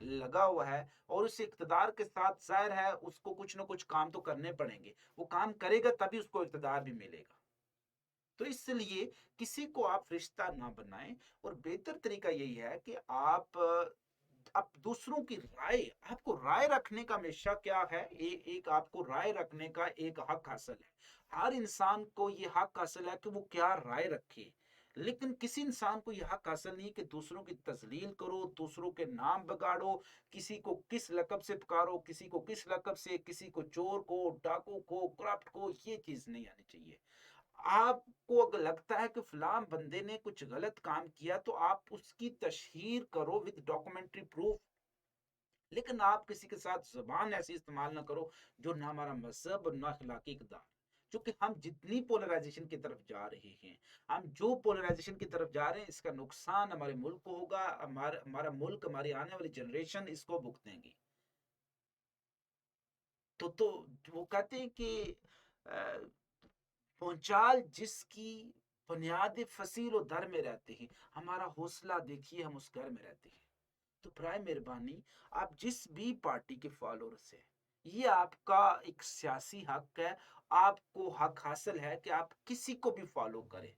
لگا ہوا ہے، اور اس اقتدار کے ساتھ ظاہر ہے اس کو کچھ نہ کچھ کام تو کرنے پڑیں گے، وہ کام کرے گا تبھی اس کو اقتدار بھی ملے گا۔ تو اس لیے کسی کو آپ رشتہ نہ بنائیں، اور بہتر طریقہ یہی ہے کہ آپ دوسروں کی رائے، آپ کو رائے رکھنے کا ہمیشہ کیا ہے، ایک آپ کو رائے رکھنے کا ایک حق حاصل ہے۔ ہر انسان کو یہ حق حاصل ہے کہ وہ کیا رائے رکھے، لیکن کسی انسان کو یہ حق حاصل نہیں کہ دوسروں کی تذلیل کرو، دوسروں کے نام بگاڑو، کسی کو کس لقب سے پکارو، کسی کو کس لقب سے، کسی کو چور کو، ڈاکو کو، کرپٹ کو، یہ چیز نہیں آنی چاہیے۔ آپ کو اگر لگتا ہے کہ فلاں بندے نے کچھ غلط کام کیا تو آپ اس کی تشہیر کرو ود ڈاکومنٹری پروف، لیکن آپ کسی کے ساتھ زبان ایسی استعمال نہ کرو جو نہ ہمارا مذہب اور نہ اخلاقی اقدار۔ چونکہ ہم جتنی پولرائزیشن کی طرف جا رہے ہیں، ہم جو پولرائزیشن کی طرف جا رہے ہیں، اس کا نقصان ہمارے ملک کو ہوگا، ہمارا ملک، ہماری آنے والی جنریشن اس کو بھگتیں گی۔ تو وہ کہتے ہیں کہ پونچال جس کی بنیاد فصیل و در میں رہتے ہیں، ہمارا حوصلہ دیکھیے ہم اس گھر میں رہتے ہیں۔ تو برائے مہربانی آپ جس بھی پارٹی کے فالوورز ہیں، یہ آپ کا ایک سیاسی حق ہے، آپ کو حق حاصل ہے کہ آپ کسی کو بھی فالو کریں۔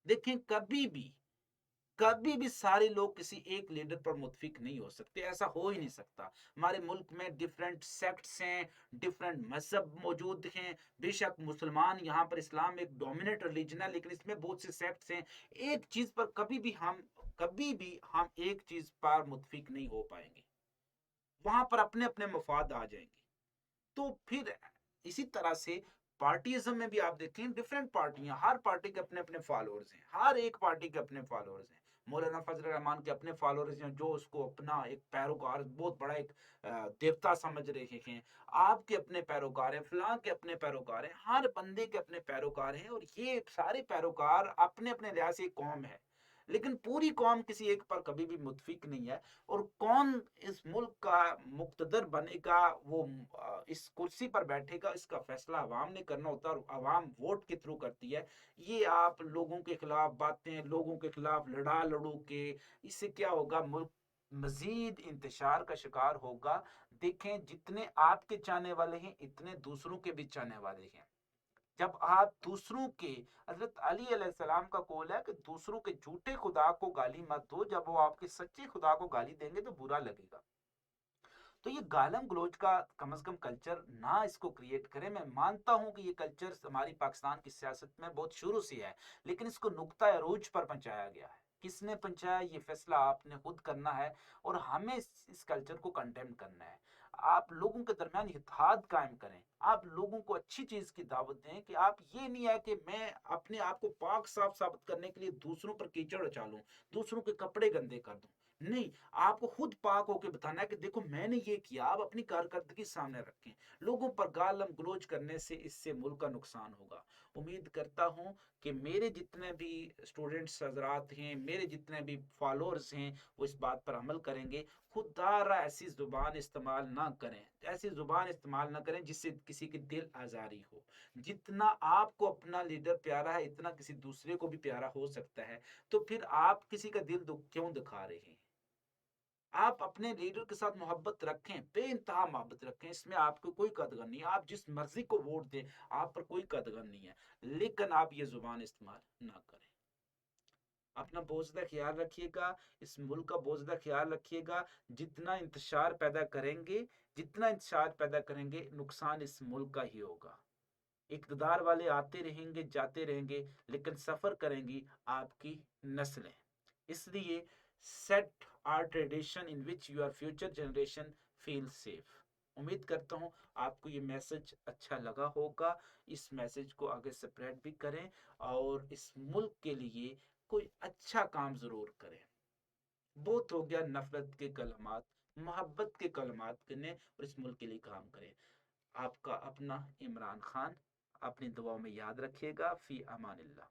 دیکھیں کبھی بھی سارے لوگ کسی ایک لیڈر پر متفق نہیں ہو سکتے، ایسا ہو ہی نہیں سکتا۔ ہمارے ملک میں ڈیفرنٹ سیکٹس ہیں، ڈیفرنٹ مذہب موجود ہیں، بے شک مسلمان یہاں پر اسلام ایک ڈومیننٹ ریلیجن ہے، لیکن اس میں بہت سے سیکٹس ہیں۔ ایک چیز پر کبھی بھی ہم ایک چیز پر متفق نہیں ہو پائیں گے، وہاں پر اپنے اپنے مفاد آ جائیں گے۔ تو پھر اسی طرح سے پارٹیزم میں بھی آپ دیکھیں ڈفرینٹ پارٹیاں، ہر پارٹی کے اپنے اپنے فالوورز ہیں، ہر ایک پارٹی کے اپنے فالوورز ہیں۔ مولانا فضل الرحمان کے اپنے فالوورز ہیں جو اس کو اپنا ایک پیروکار، بہت بڑا ایک دیوتا سمجھ رہے ہیں۔ آپ کے اپنے پیروکار ہیں، فلاں کے اپنے پیروکار ہیں، ہر بندے کے اپنے پیروکار ہیں، اور یہ سارے پیروکار اپنے اپنے لحاظ سے ایک قوم ہے، لیکن پوری قوم کسی ایک پر کبھی بھی متفق نہیں ہے۔ اور کون اس ملک کا مقتدر بنے گا، وہ اس کرسی پر بیٹھے گا، اس کا فیصلہ عوام نے کرنا ہوتا ہے، اور عوام ووٹ کے تھرو کرتی ہے۔ یہ آپ لوگوں کے خلاف باتیں، لوگوں کے خلاف لڑو کے، اس سے کیا ہوگا، ملک مزید انتشار کا شکار ہوگا۔ دیکھیں جتنے آپ کے چاہنے والے ہیں اتنے دوسروں کے بھی چاہنے والے ہیں۔ جب آپ دوسروں کے، حضرت علی علیہ السلام کا قول ہے کہ دوسروں کے جھوٹے خدا کو گالی مت دو، جب وہ آپ کے سچے خدا کو گالی دیں گے تو برا لگے گا۔ تو یہ گالم گلوچ کا کم از کم کلچر نہ اس کو کریٹ کریں۔ میں مانتا ہوں کہ یہ کلچر ہماری پاکستان کی سیاست میں بہت شروع سے ہے، لیکن اس کو نقطہ عروج پر پہنچایا گیا ہے۔ کس نے پہنچایا، یہ فیصلہ آپ نے خود کرنا ہے، اور ہمیں اس کلچر کو کنڈیم کرنا ہے۔ آپ لوگوں کے درمیان اتحاد قائم کریں، آپ لوگوں کو اچھی چیز کی دعوت دیں، کہ آپ یہ نہیں ہے کہ میں اپنے آپ کو پاک صاف ثابت کرنے کے لیے دوسروں پر کیچڑ اچالوں، دوسروں کے کپڑے گندے کر دوں۔ نہیں، آپ کو خود پاک ہو کے بتانا ہے کہ دیکھو میں نے یہ کیا۔ آپ اپنی کارکردگی سامنے رکھیں، لوگوں پر گالم گلوچ کرنے سے اس سے ملک کا نقصان ہوگا۔ امید کرتا ہوں کہ میرے جتنے بھی اسٹوڈنٹس حضرات ہیں، میرے جتنے بھی فالوورز ہیں، وہ اس بات پر عمل کریں گے۔ خوددارہ ایسی زبان استعمال نہ کریں، ایسی زبان استعمال نہ کریں جس سے کسی کی دل آزاری ہو۔ جتنا آپ کو اپنا لیڈر پیارا ہے اتنا کسی دوسرے کو بھی پیارا ہو سکتا ہے، تو پھر آپ کسی کا دل کیوں دکھا رہے ہیں؟ آپ اپنے لیڈر کے ساتھ محبت رکھیں، بے انتہا محبت رکھیں، اس میں آپ کو کوئی قدغن نہیں ہے، آپ جس مرضی کو ووٹ دیں، آپ پر کوئی قدغن نہیں ہے، لیکن آپ یہ زبان استعمال نہ کریں۔ اپنا بوجھ خیال رکھیے گا، اس ملک کا بوجھ خیال رکھیے گا۔ جتنا انتشار پیدا کریں گے، جتنا انتشار پیدا کریں گے، نقصان اس ملک کا ہی ہوگا۔ اقتدار والے آتے رہیں گے، جاتے رہیں گے، لیکن سفر کریں گی آپ کی نسلیں۔ اس لیے set our tradition in which your future generation feel safe. امید کرتا ہوں آپ کو یہ میسج اچھا لگا ہوگا۔ اس میسج کو آگے سپریڈ بھی کریں، اور اس ملک کے لیے کوئی اچھا کام ضرور کریں۔ بہت ہو گیا نفرت کے کلمات، محبت کے کلمات کرنے، اور اس ملک کے لیے کام کریں۔ آپ کا اپنا عمران خان، اپنی دعاؤں میں یاد رکھیے گا۔ فی امان اللہ۔